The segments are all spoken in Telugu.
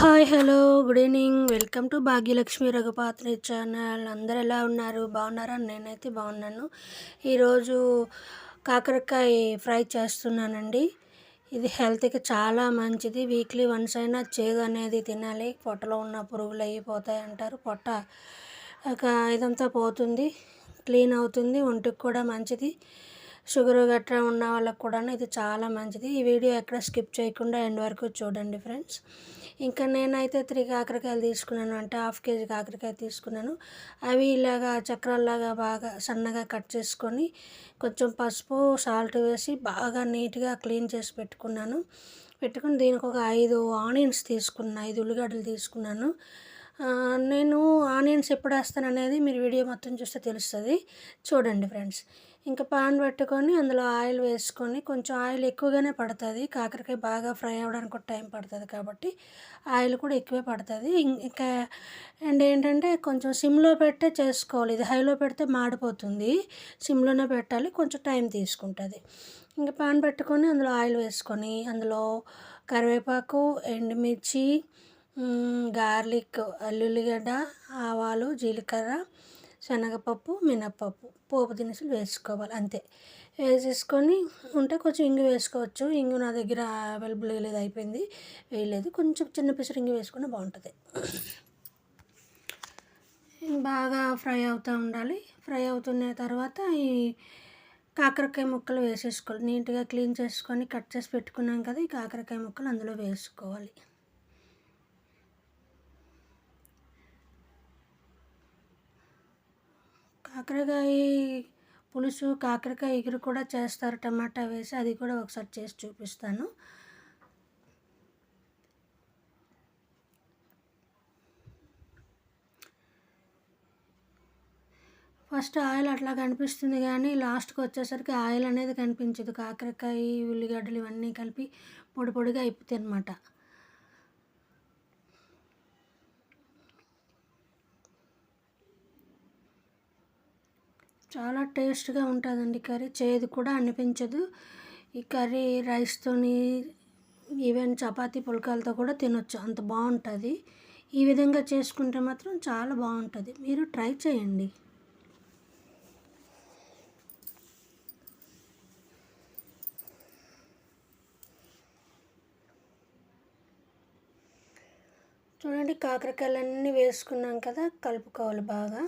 Hi hello good evening. Welcome to Bhagyalakshmi Raghupatri channel. అందరు ఎలా ఉన్నారు? బాగున్నారా? నేనైతే బాగున్నాను. ఈరోజు కాకరకాయ ఫ్రై చేస్తున్నానండి. ఇది హెల్త్కి చాలా మంచిది. వీక్లీ వన్స్ అయినా చేదు అనేది తినాలి. పొట్టలో ఉన్న పురుగులు అయిపోతాయి అంటారు. పొట్ట ఇదంతా పోతుంది, క్లీన్ అవుతుంది, ఒంటికి కూడా మంచిది. షుగర్ గట్రా ఉన్న వాళ్ళకు కూడా ఇది చాలా మంచిది. ఈ వీడియో ఎక్కడ స్కిప్ చేయకుండా ఎండ్ వరకు చూడండి ఫ్రెండ్స్. ఇంకా నేనైతే 3 కాకరకాయలు తీసుకున్నాను, అంటే 1/2 kg కాకరకాయ తీసుకున్నాను. అవి ఇలాగా చక్రాల్లాగా బాగా సన్నగా కట్ చేసుకొని కొంచెం పసుపు సాల్ట్ వేసి బాగా నీట్గా క్లీన్ చేసి పెట్టుకుని దీనికి ఒక 5 ఆనియన్స్ తీసుకున్నాను, 5 ఉల్లిగడ్డలు తీసుకున్నాను. నేను ఆనియన్స్ ఎప్పుడు వేస్తాను అనేది మీరు వీడియో మొత్తం చూస్తే తెలుస్తుంది, చూడండి ఫ్రెండ్స్. ఇంకా పాన్ పెట్టుకొని అందులో ఆయిల్ వేసుకొని, కొంచెం ఆయిల్ ఎక్కువగానే పడుతుంది, కాకరకాయ బాగా ఫ్రై అవ్వడానికి కూడా టైం పడుతుంది కాబట్టి ఆయిల్ కూడా ఎక్కువే పడుతుంది. ఇంకా అండ్ ఏంటంటే కొంచెం సిమ్లో పెట్టే చేసుకోవాలి. ఇది హైలో పెడితే మాడిపోతుంది, సిమ్లోనే పెట్టాలి, కొంచెం టైం తీసుకుంటుంది. ఇంకా పాన్ పెట్టుకొని అందులో ఆయిల్ వేసుకొని అందులో కరివేపాకు, ఎండుమిర్చి, గార్లిక్, అల్లుల్లిగడ్డ, ఆవాలు, జీలకర్ర, శనగపప్పు, మినప్పప్పు, పోపు దినుసులు వేసుకోవాలి అంతే. వేసేసుకొని ఉంటే కొంచెం ఇంగు వేసుకోవచ్చు. ఇంగు నా దగ్గర అవైలబుల్గా లేదు, అయిపోయింది, వేయలేదు. కొంచెం చిన్న పిసరు ఇంగు వేసుకుని బాగుంటుంది. బాగా ఫ్రై అవుతూ ఉండాలి. ఫ్రై అవుతున్న తర్వాత ఈ కాకరకాయ ముక్కలు వేసేసుకోవాలి. నీట్గా క్లీన్ చేసుకొని కట్ చేసి పెట్టుకున్నాం కదా, ఈ కాకరకాయ ముక్కలు అందులో వేసుకోవాలి. కాకరకాయ పులుసు, కాకరకాయ ఎగురు కూడా చేస్తారు టమాటా వేసి, అది కూడా ఒకసారి చేసి చూపిస్తాను. ఫస్ట్ ఆయిల్ అట్లా కనిపిస్తుంది కానీ లాస్ట్కి వచ్చేసరికి ఆయిల్ అనేది కనిపించదు. కాకరకాయ, ఉల్లిగడ్డలు ఇవన్నీ కలిపి పొడి పొడిగా అయిపోతాయి అన్నమాట. చాలా టేస్ట్గా ఉంటుందండి కర్రీ, చేదు కూడా అనిపించదు. ఈ కర్రీ రైస్తోని, ఈవెన్ చపాతీ పుల్కాలతో కూడా తినొచ్చు, అంత బాగుంటుంది. ఈ విధంగా చేసుకుంటే మాత్రం చాలా బాగుంటుంది, మీరు ట్రై చేయండి. చూడండి, కాకరకాయలన్నీ వేసుకున్నాం కదా, కలుపుకోవాలి బాగా.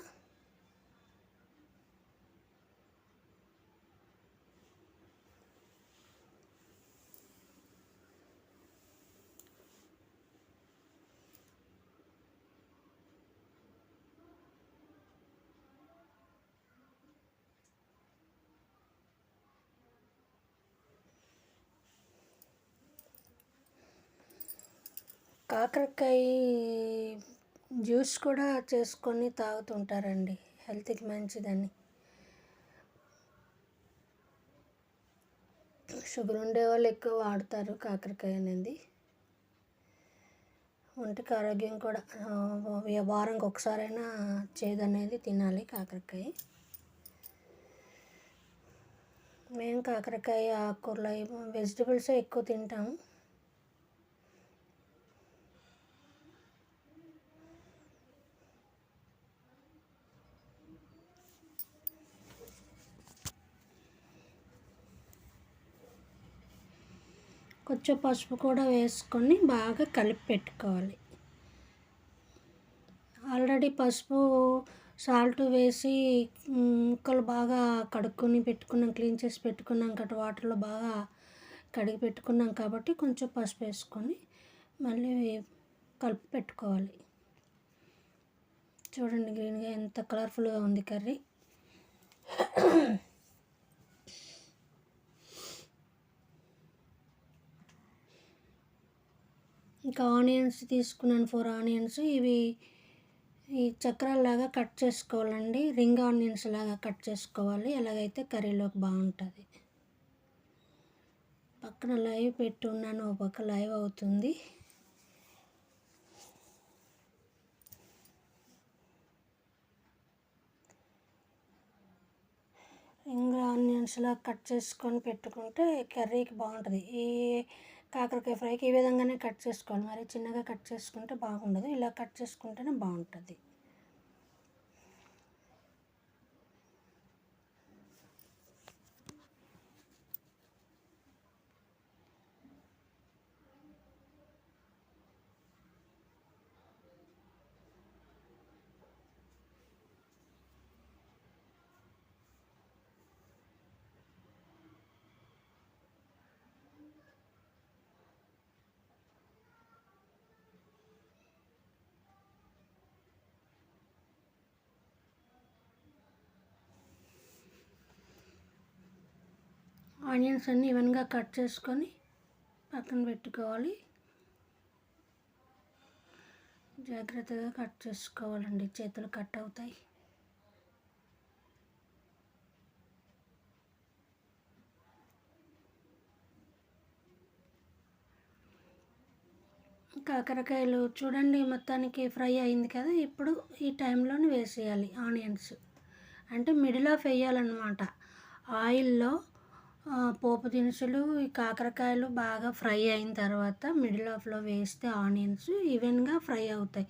కాకరకాయ జ్యూస్ కూడా చేసుకొని తాగుతుంటారండి, హెల్త్కి మంచిదని. షుగర్ ఉండే వాళ్ళు ఎక్కువ వాడతారు కాకరకాయ అనేది. ఒంటికి ఆరోగ్యం కూడా. వారానికి ఒకసారైనా చేదు అనేది తినాలి కాకరకాయ. మేము కాకరకాయ ఆకుకూరలు వెజిటబుల్సే ఎక్కువ తింటాము. కొంచెం పసుపు కూడా వేసుకొని బాగా కలిపి పెట్టుకోవాలి. ఆల్రెడీ పసుపు సాల్ట్ వేసి ముక్కలు బాగా కడుక్కొని పెట్టుకున్నాం, క్లీన్ చేసి పెట్టుకున్నాం కదా, వాటర్లో బాగా కడిగి పెట్టుకున్నాం కాబట్టి కొంచెం పసుపు వేసుకొని మళ్ళీ కలిపి పెట్టుకోవాలి. చూడండి, గ్రీన్గా ఎంత కలర్ఫుల్గా ఉంది కర్రీ. ఇంకా ఆనియన్స్ తీసుకున్నాను, 4 ఆనియన్స్. ఇవి ఈ చక్రాల్లాగా కట్ చేసుకోవాలండి, రింగ్ ఆనియన్స్ లాగా కట్ చేసుకోవాలి, ఎలాగైతే కర్రీలోకి బాగుంటుంది. పక్కన లైవ్ పెట్టి ఉన్నాను, ఒక పక్క లైవ్ అవుతుంది. రింగ్ ఆనియన్స్లా కట్ చేసుకొని పెట్టుకుంటే కర్రీకి బాగుంటుంది. ఈ కాకరకాయ ఫ్రైకి ఈ విధంగానే కట్ చేసుకోవాలి. మరి చిన్నగా కట్ చేసుకుంటే బాగుండదు, ఇలా కట్ చేసుకుంటేనే బాగుంటుంది. ఆనియన్స్ అన్నీ ఈవెన్గా కట్ చేసుకొని పక్కన పెట్టుకోవాలి. జాగ్రత్తగా కట్ చేసుకోవాలండి, చేతులు కట్ అవుతాయి. కాకరకాయలు చూడండి మొత్తానికి ఫ్రై అయింది కదా. ఇప్పుడు ఈ టైంలోనే వేసేయాలి ఆనియన్స్, అంటే మిడిల్ ఆఫ్ వేయాలన్నమాట. ఆయిల్లో పోపు దినుసులు, ఈ కాకరకాయలు బాగా ఫ్రై అయిన తర్వాత మిడిల్ ఆఫ్లో వేస్తే ఆనియన్స్ ఈవెన్గా ఫ్రై అవుతాయి.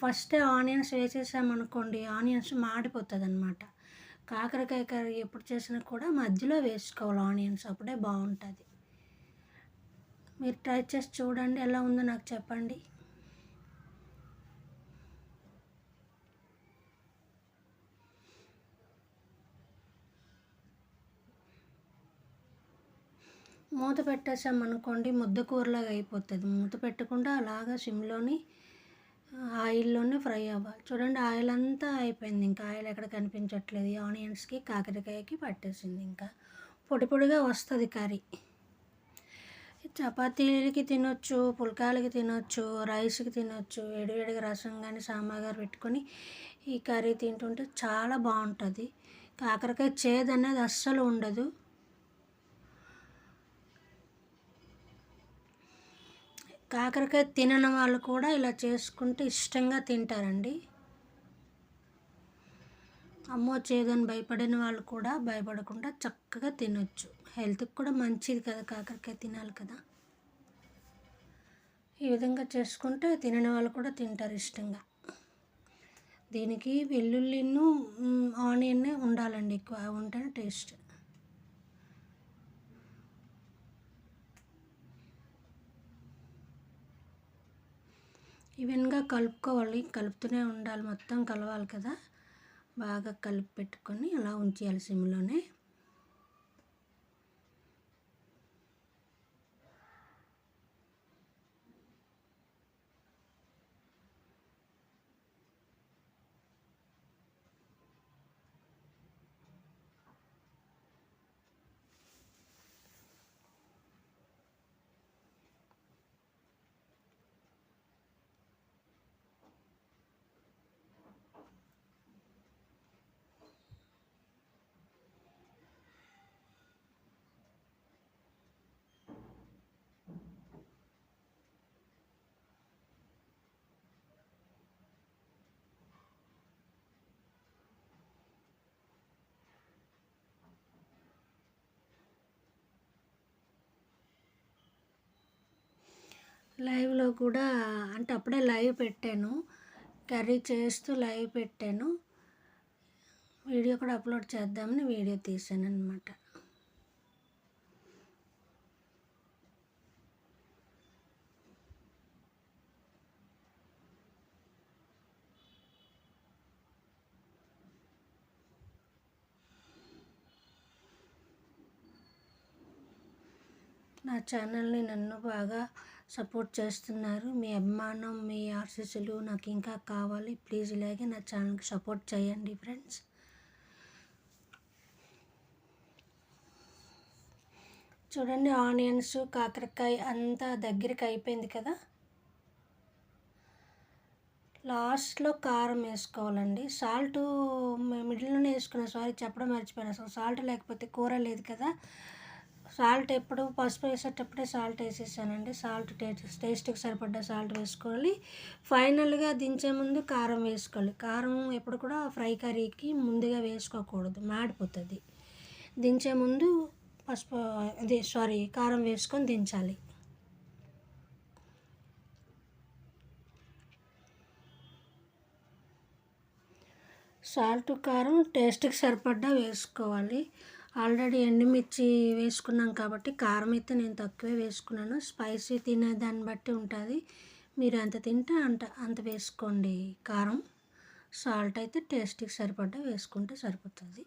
ఫస్ట్ ఆనియన్స్ వేసేసామనుకోండి, ఆనియన్స్ మాడిపోతుంది అనమాట. కాకరకాయ కర్రీ ఎప్పుడు చేసినా కూడా మధ్యలో వేసుకోవాలి ఆనియన్స్, అప్పుడే బాగుంటుంది. మీరు ట్రై చేసి చూడండి, ఎలా ఉందో నాకు చెప్పండి. మూత పెట్టేసామనుకోండి ముద్ద కూరలాగా అయిపోతుంది. మూత పెట్టకుండా అలాగా సిమ్లోని ఆయిల్లోనే ఫ్రై అవ్వాలి. చూడండి ఆయిల్ అంతా అయిపోయింది, ఇంకా ఆయిల్ ఎక్కడ కనిపించట్లేదు. ఆనియన్స్కి కాకరకాయకి పట్టేసింది. ఇంకా పొడి పొడిగా వస్తుంది కర్రీ. చపాతీలకి తినొచ్చు, పుల్కాలకి తినొచ్చు, రైస్కి తినొచ్చు. వేడివేడిగా రసం కానీ సాంబార్ పెట్టుకొని ఈ కర్రీ తింటుంటే చాలా బాగుంటుంది. కాకరకాయ చేదు అనేది అస్సలు ఉండదు. కాకరకాయ తినని వాళ్ళు కూడా ఇలా చేసుకుంటే ఇష్టంగా తింటారండి. అమ్మో చేదని భయపడిన వాళ్ళు కూడా భయపడకుండా చక్కగా తినొచ్చు. హెల్త్కి కూడా మంచిది కదా, కాకరకాయ తినాలి కదా. ఈ విధంగా చేసుకుంటే తినని వాళ్ళు కూడా తింటారు ఇష్టంగా. దీనికి వెల్లుల్లిను ఆనియన్ ఉండాలండి, ఎక్కువ ఉంటేనే టేస్ట్. ఈవెన్గా కలుపుకోవాలి, కలుపుతూనే ఉండాలి, మొత్తం కలవాలి కదా. బాగా కలిపి పెట్టుకొని అలా ఉంచేయాలి సిమ్లోనే. లైవ్లో కూడా, అంటే అప్పుడే లైవ్ పెట్టాను, కర్రీ చేస్తూ లైవ్ పెట్టాను. వీడియో కూడా అప్లోడ్ చేద్దామని వీడియో తీసాను అనమాట. నా ఛానల్ని నన్ను బాగా సపోర్ట్ చేస్తున్నారు. మీ అభిమానం, మీ ఆశీస్సులు నాకు ఇంకా కావాలి. ప్లీజ్ ఇలాగే నా ఛానల్కి సపోర్ట్ చేయండి ఫ్రెండ్స్. చూడండి ఆనియన్స్, కాకరకాయ అంతా దగ్గరికి అయిపోయింది కదా. లాస్ట్లో కారం వేసుకోవాలండి. సాల్ట్ మిడిల్లోనే వేసుకున్నాను, సారీ చెప్పడం మర్చిపోయాను. అసలు సాల్ట్ లేకపోతే కూర లేదు కదా. సాల్ట్ ఎప్పుడు పసుపు వేసేటప్పుడే సాల్ట్ వేసేసానండి. సాల్ట్ టేస్ట్కి సరిపడ్డ సాల్ట్ వేసుకోవాలి. ఫైనల్గా దించే ముందు కారం వేసుకోవాలి. కారం ఎప్పుడు కూడా ఫ్రై కర్రీకి ముందుగా వేసుకోకూడదు, మాడిపోతుంది. దించే ముందు కారం వేసుకొని దించాలి. సాల్ట్ కారం టేస్ట్కి సరిపడా వేసుకోవాలి. ఆల్రెడీ ఎండుమిర్చి వేసుకున్నాం కాబట్టి కారం అయితే నేను తక్కువే వేసుకున్నాను. స్పైసీ తినే దాన్ని బట్టి ఉంటుంది. మీరు ఎంత తింటే అంత వేసుకోండి కారం. సాల్ట్ అయితే టేస్ట్కి సరిపడా వేసుకుంటే సరిపోతుంది.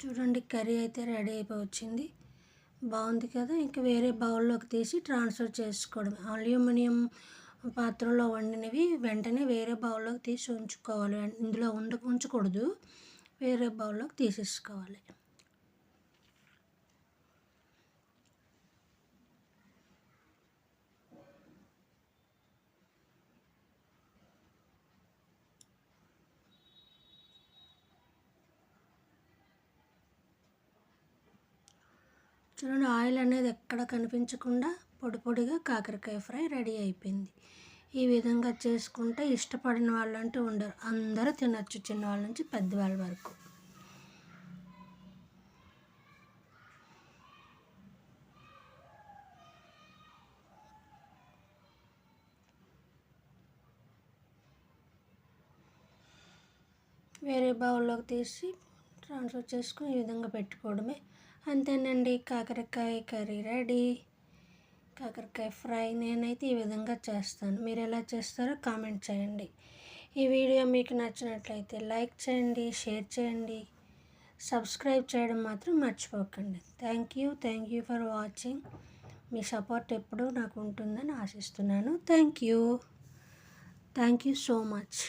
చూడండి, కర్రీ అయితే రెడీ అయిపోయింది. బాగుంది కదా. ఇంకా వేరే బౌల్లోకి తీసి ట్రాన్స్ఫర్ చేసుకోవడం. అల్యూమినియం పాత్రలో వండినవి వెంటనే వేరే బౌల్లోకి తీసి ఉంచుకోవాలి. ఇందులో ఉంచకూడదు, వేరే బౌల్లోకి తీసేసుకోవాలి. చూడండి, ఆయిల్ అనేది ఎక్కడ కనిపించకుండా పొడి పొడిగా కాకరకాయ ఫ్రై రెడీ అయిపోయింది. ఈ విధంగా చేసుకుంటే ఇష్టపడిన వాళ్ళు అంటూ ఉండరు, అందరూ తినచ్చు, చిన్నవాళ్ళ నుంచి పెద్దవాళ్ళ వరకు. వేరే బౌల్లోకి తీసి ట్రాన్స్ఫర్ చేసుకుని ఈ విధంగా పెట్టుకోవడమే. అంతేనండి, కాకరకాయ కర్రీ రెడీ. కాకరకాయ ఫ్రై నేనైతే ఈ విధంగా చేస్తాను. మీరు ఎలా చేస్తారో కామెంట్ చేయండి. ఈ వీడియో మీకు నచ్చినట్లయితే లైక్ చేయండి, షేర్ చేయండి, సబ్స్క్రైబ్ చేయడం మాత్రం మర్చిపోకండి. Thank you for watching. Me support ఎప్పుడూ నాకు ఉంటుందని ఆశిస్తున్నాను. Thank you so much.